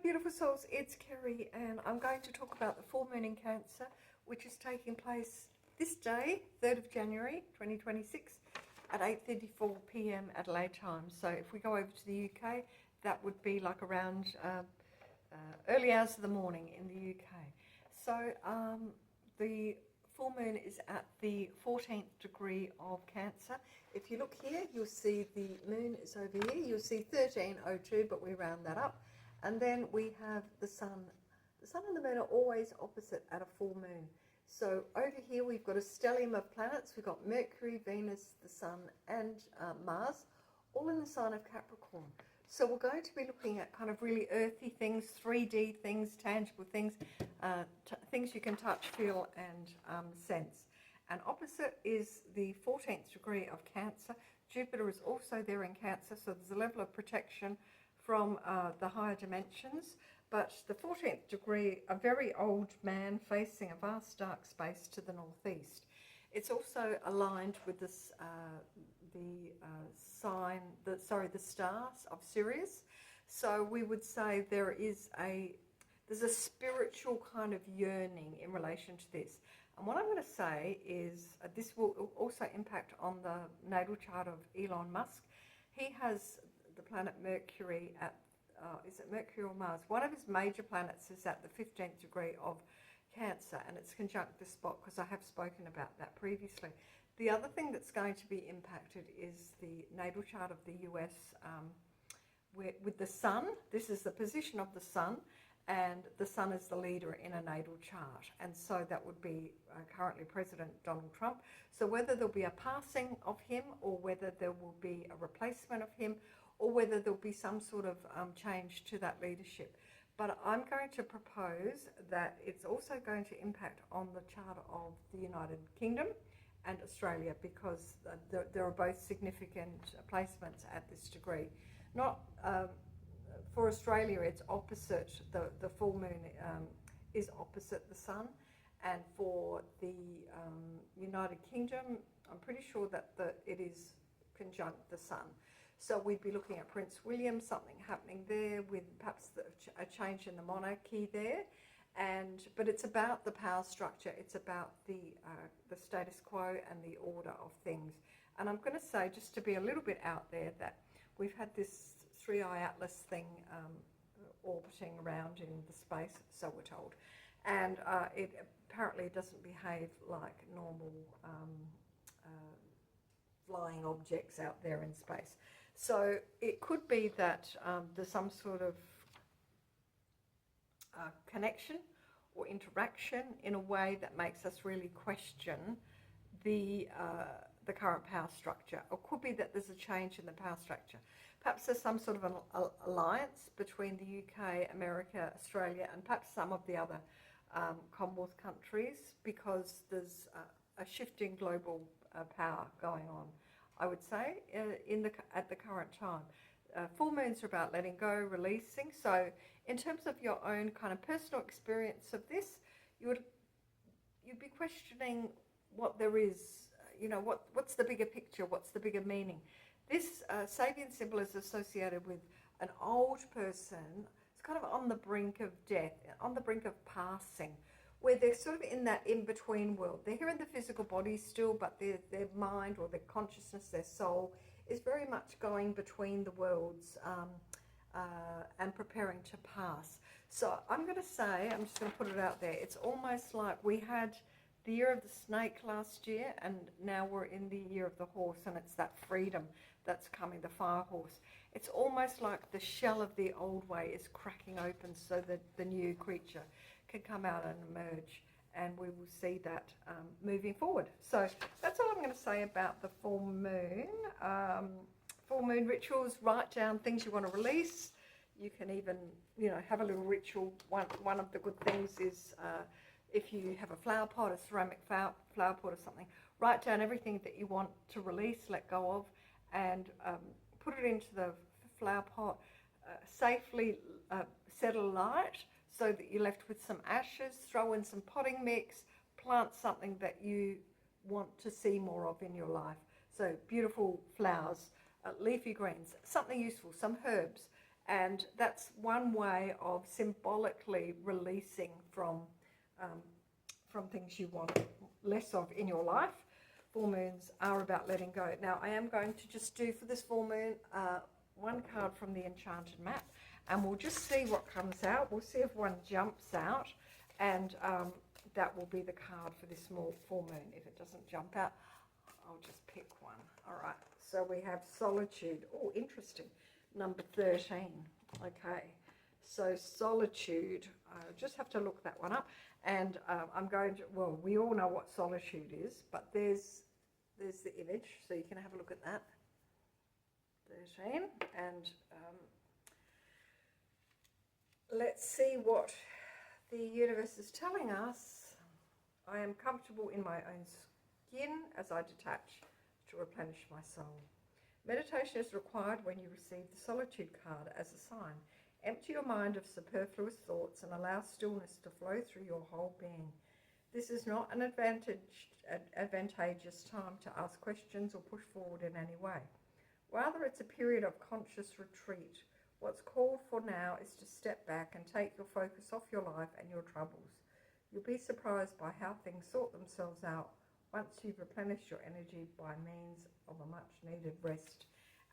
beautiful souls, it's Kerry and I'm going to talk about the full moon in Cancer, which is taking place this day, 3rd of January 2026 at 8:34 p.m. Adelaide time. So if we go over to the UK, that would be like around early hours of the morning in the UK. So the full moon is at the 14th degree of Cancer. If you look here, you'll see the moon is over here. You'll see 1302, but we round that up. And then we have the sun. The sun and the moon are always opposite at a full moon. So over here we've got a stellium of planets. We've got Mercury, Venus, the sun and Mars, all in the sign of Capricorn. So we're going to be looking at kind of really earthy things, 3D things, tangible things, things you can touch, feel and sense. And opposite is the 14th degree of Cancer. Jupiter is also there in Cancer, so there's a level of protection from the higher dimensions. But the 14th degree, a very old man facing a vast dark space to the northeast. It's also aligned with this, the stars of Sirius. So we would say there's a spiritual kind of yearning in relation to this. And what I'm going to say is this will also impact on the natal chart of Elon Musk. He has the planet Mercury at, is it Mercury or Mars? One of his major planets is at the 15th degree of Cancer, and it's conjunct the spot, because I have spoken about that previously. The other thing that's going to be impacted is the natal chart of the US with the sun. This is the position of the sun, and the sun is the leader in a natal chart, and so that would be currently President Donald Trump. So whether there'll be a passing of him, or whether there will be a replacement of him, or whether there'll be some sort of change to that leadership. But I'm going to propose that it's also going to impact on the chart of the United Kingdom and Australia, because there are both significant placements at this degree. Not for Australia, it's opposite, the full moon is opposite the sun, and for the United Kingdom, I'm pretty sure that it is conjunct the sun. So we'd be looking at Prince William, something happening there with perhaps a change in the monarchy there. But it's about the power structure. It's about the status quo and the order of things. And I'm going to say, just to be a little bit out there, that we've had this 3-eye atlas thing orbiting around in the space, so we're told. And it apparently doesn't behave like normal flying objects out there in space. So it could be that there's some sort of connection or interaction in a way that makes us really question the current power structure. Or it could be that there's a change in the power structure. Perhaps there's some sort of an alliance between the UK, America, Australia, and perhaps some of the other Commonwealth countries, because there's a shifting global power going on, I would say, at the current time. Full moons are about letting go, releasing. So in terms of your own kind of personal experience of this, you'd be questioning what there is, what's the bigger picture, what's the bigger meaning. This Sabian symbol is associated with an old person. It's kind of on the brink of death, on the brink of passing, where they're sort of in that in-between world. They're here in the physical body still, but their mind or their consciousness, their soul, is very much going between the worlds and preparing to pass. So I'm going to say, I'm just going to put it out there, it's almost like we had the year of the snake last year, and now we're in the year of the horse, and it's that freedom that's coming, the fire horse. It's almost like the shell of the old way is cracking open so that the new creature can come out and emerge, and we will see that moving forward. So that's all I'm going to say about the full moon. Full moon rituals, write down things you want to release. You can even, have a little ritual. One of the good things is if you have a flower pot, a ceramic flower pot or something, write down everything that you want to release, let go of, and put it into the flower pot, safely set alight, so that you're left with some ashes. Throw in some potting mix, plant something that you want to see more of in your life. So beautiful flowers, leafy greens, something useful, some herbs, And that's one way of symbolically releasing from things you want less of in your life. Full moons are about letting go. Now, I am going to just do for this full moon one card from the Enchanted Map, and we'll just see what comes out. We'll see if one jumps out, and that will be the card for this full moon. If it doesn't jump out, I'll just pick one. All right, so we have solitude. Oh, interesting. Number 13. Okay, so solitude. I just have to look that one up. And I'm going to, well, we all know what solitude is, but there's the image, so you can have a look at that. 13. And let's see what the universe is telling us. I am comfortable in my own skin as I detach to replenish my soul. Meditation is required when you receive the solitude card as a sign. Empty your mind of superfluous thoughts and allow stillness to flow through your whole being. This is not an advantageous time to ask questions or push forward in any way. Rather, it's a period of conscious retreat. What's called for now is to step back and take your focus off your life and your troubles. You'll be surprised by how things sort themselves out once you've replenished your energy by means of a much needed rest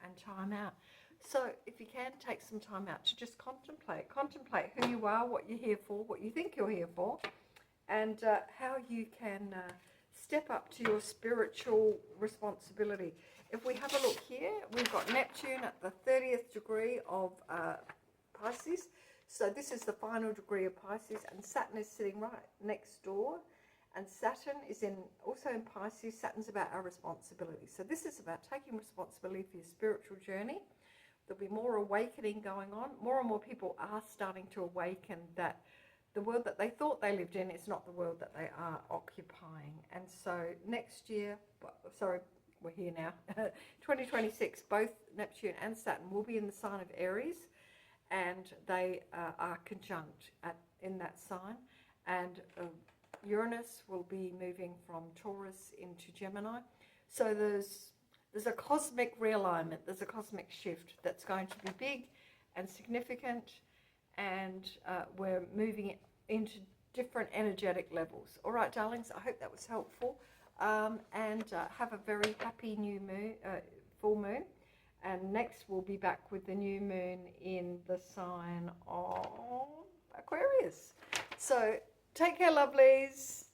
and time out. So if you can, take some time out to just contemplate who you are, what you're here for, what you think you're here for, and how you can step up to your spiritual responsibility. If we have a look here, we've got Neptune at the 30th degree of Pisces. So this is the final degree of Pisces, and Saturn is sitting right next door. And Saturn is also in Pisces. Saturn's about our responsibility. So this is about taking responsibility for your spiritual journey. There'll be more awakening going on. More and more people are starting to awaken that the world that they thought they lived in is not the world that they are occupying. And so next year, sorry, we're here now, 2026, both Neptune and Saturn will be in the sign of Aries, and they are conjunct in that sign. And Uranus will be moving from Taurus into Gemini. So there's a cosmic realignment, there's a cosmic shift that's going to be big and significant, and we're moving into different energetic levels. All right, darlings, I hope that was helpful, and have a very happy new moon, full moon, and next we'll be back with the new moon in the sign of Aquarius. So take care, lovelies.